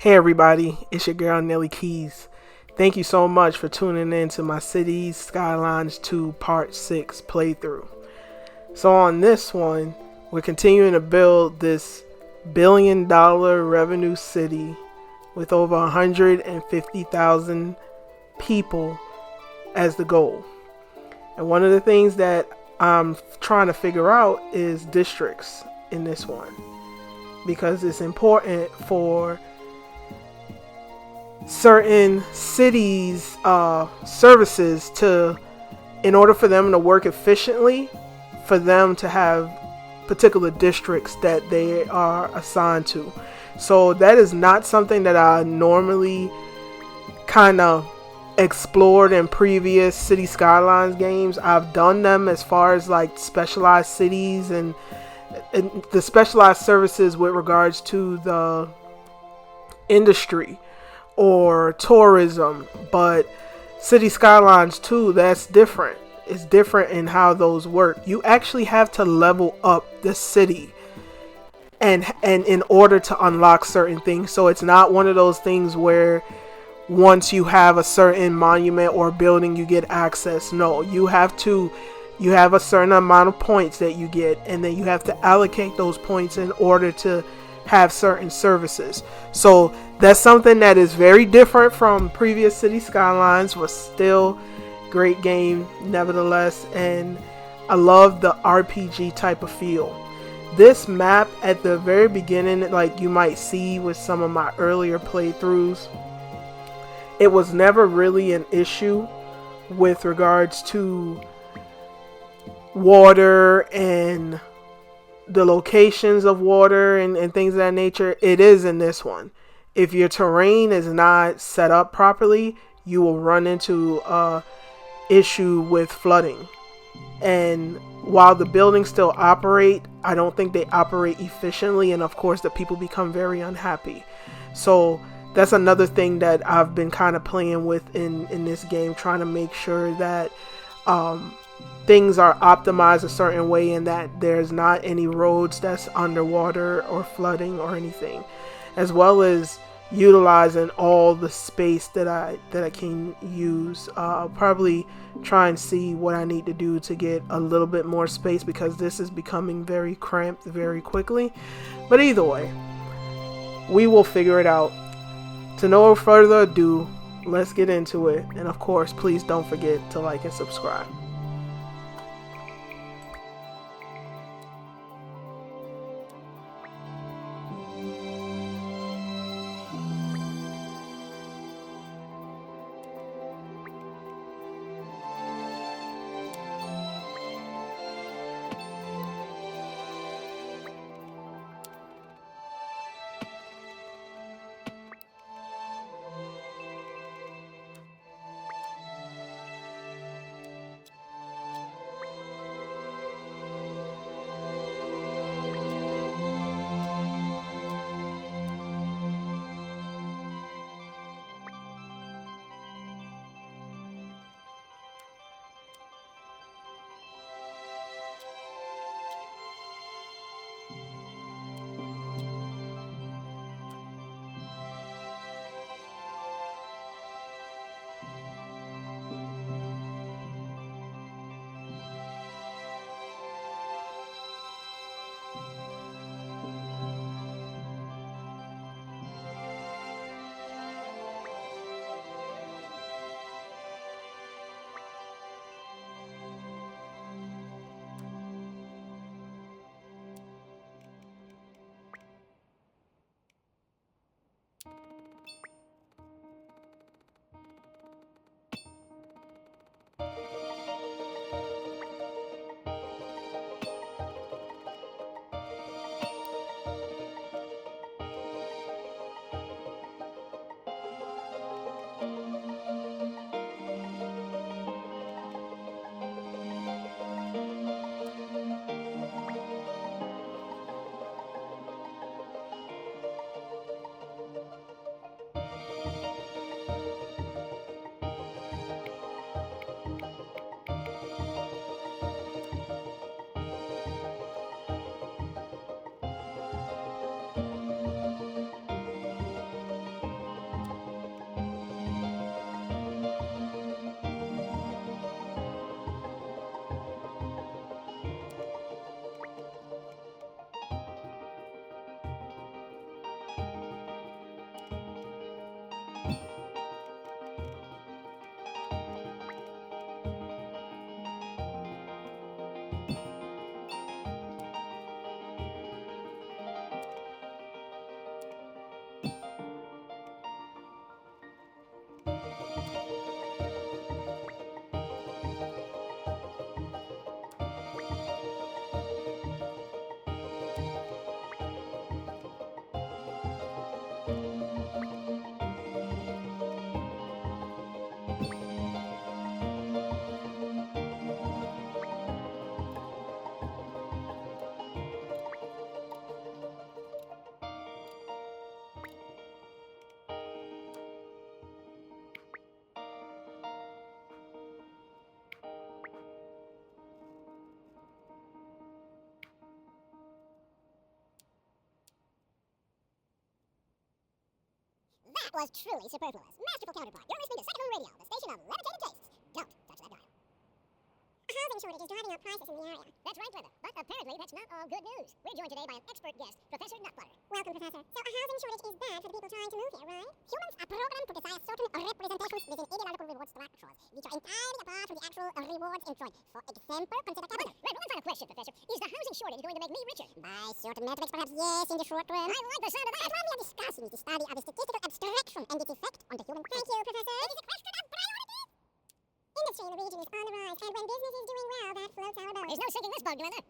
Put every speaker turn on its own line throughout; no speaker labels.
Hey everybody, it's your girl Nelly Keys. Thank you so much for tuning in to my Cities Skylines 2 Part 6 playthrough. So on this one, we're continuing to build this $1 billion revenue city with over 150,000 people as the goal. And one of the things that I'm trying to figure out is districts in this one, because it's important for certain cities services to, in order for them to work efficiently, for them to have particular districts that they are assigned to. So that is not something that I normally kind of explored in previous City Skylines games. I've done them as far as like specialized cities and the specialized services with regards to the industry or tourism, but City Skylines 2, that's different. It's different in how those work. You actually have to level up the city and in order to unlock certain things. So it's not one of those things where once you have a certain monument or building you get access. No, you have a certain amount of points that you get, and then you have to allocate those points in order to have certain services. So that's something that is very different from previous City Skylines, but still great game nevertheless. And I love the RPG type of feel. This map at the very beginning, like you might see with some of my earlier playthroughs, it was never really an issue with regards to water and the locations of water and things of that nature. It is in this one. If your terrain is not set up properly, you will run into a issue with flooding. And while the buildings still operate, I don't think they operate efficiently, and of course the people become very unhappy. So that's another thing that I've been kind of playing with in this game, trying to make sure that things are optimized a certain way and that there's not any roads that's underwater or flooding or anything, as well as utilizing all the space that I can use. Probably try and see what I need to do to get a little bit more space, because this is becoming very cramped very quickly. But either way, we will figure it out. To no further ado, let's get into it. And of course, please don't forget to like and subscribe.
was truly superfluous. Masterful counterpart. You're listening to Second Moon Radio, the station of levitated tastes. Don't touch that dial. A housing shortage is driving up prices in the area. That's right, brother. But apparently that's not all good news. We're joined today by an expert guest, Professor Nutbutter. Welcome, Professor. So a housing shortage is bad for the people trying to move here, right? Humans are programmed to desire certain representations within ideological reward structures, which are entirely apart from the actual rewards enjoyed. For example, consider capital. Right, one final question, Professor. Is the housing shortage going to make me richer? By certain metrics, perhaps yes, in the short term. I like the sound of that. What we are discussing is the study of the statistical abstraction and its effect on the human. Thank you, Professor. It is a question of priorities. Industry in the region is on the rise, and when business is doing well, that floats our boat. There's no sinking this boat, brother.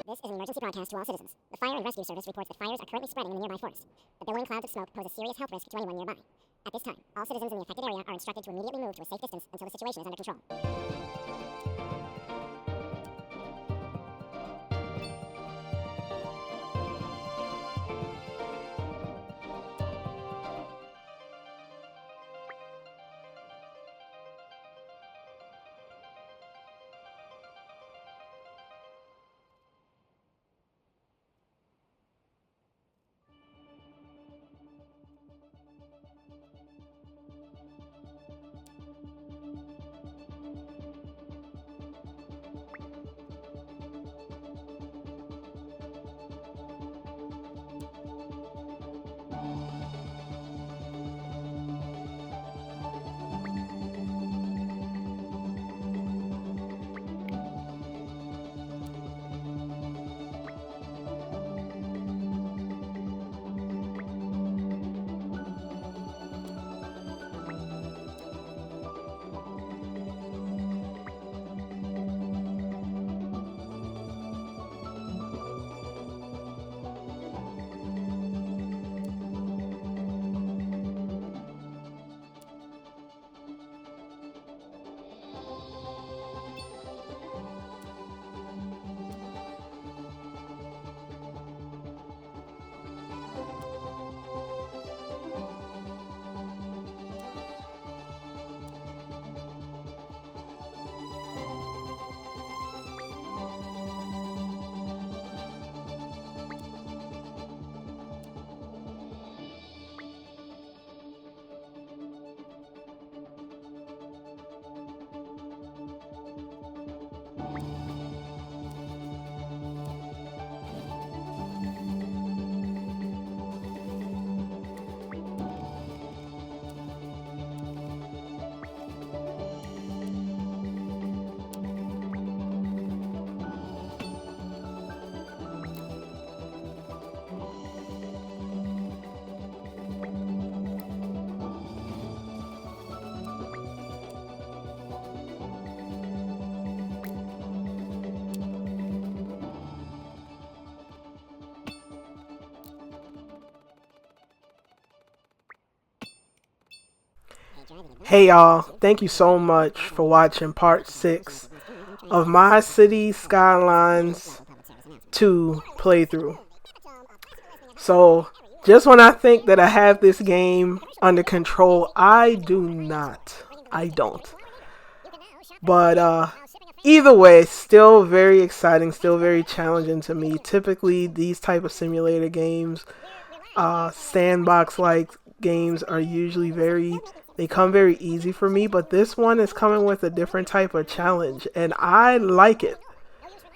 This is an emergency broadcast to all citizens. The Fire and Rescue Service reports that fires are currently spreading in the nearby forest. The billowing clouds of smoke pose a serious health risk to anyone nearby. At this time, all citizens in the affected area are instructed to immediately move to a safe distance until the situation is under control.
Hey y'all, thank you so much for watching part 6 of my Cities Skylines 2 playthrough. So, just when I think that I have this game under control, I do not. I don't. But either way, still very exciting, still very challenging to me. Typically, these type of simulator games, sandbox-like games are usually they come very easy for me, but this one is coming with a different type of challenge, and I like it.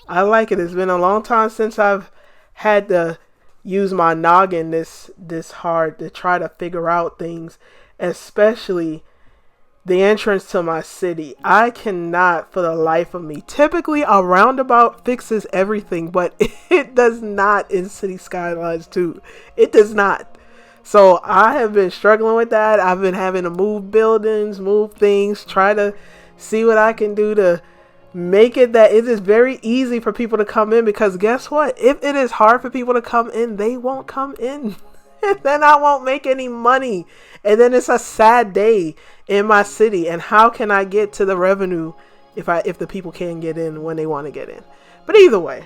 I like it. It's been a long time since I've had to use my noggin this hard to try to figure out things, especially the entrance to my city. I cannot for the life of me. Typically, a roundabout fixes everything, but it does not in City Skylines 2. It does not. So I have been struggling with that. I've been having to move buildings, move things, try to see what I can do to make it that it is very easy for people to come in, because guess what? If it is hard for people to come in, they won't come in. And then I won't make any money. And then it's a sad day in my city. And how can I get to the revenue if the people can't get in when they want to get in? But either way,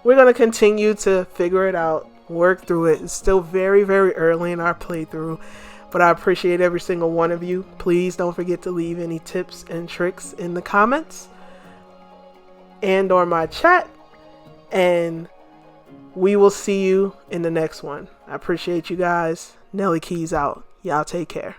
we're going to continue to figure it out, work through it. It's still very, very early in our playthrough, but I appreciate every single one of you. Please don't forget to leave any tips and tricks in the comments and or my chat, and we will see you in the next one. I appreciate you guys. Nelly Keys out. Y'all take care.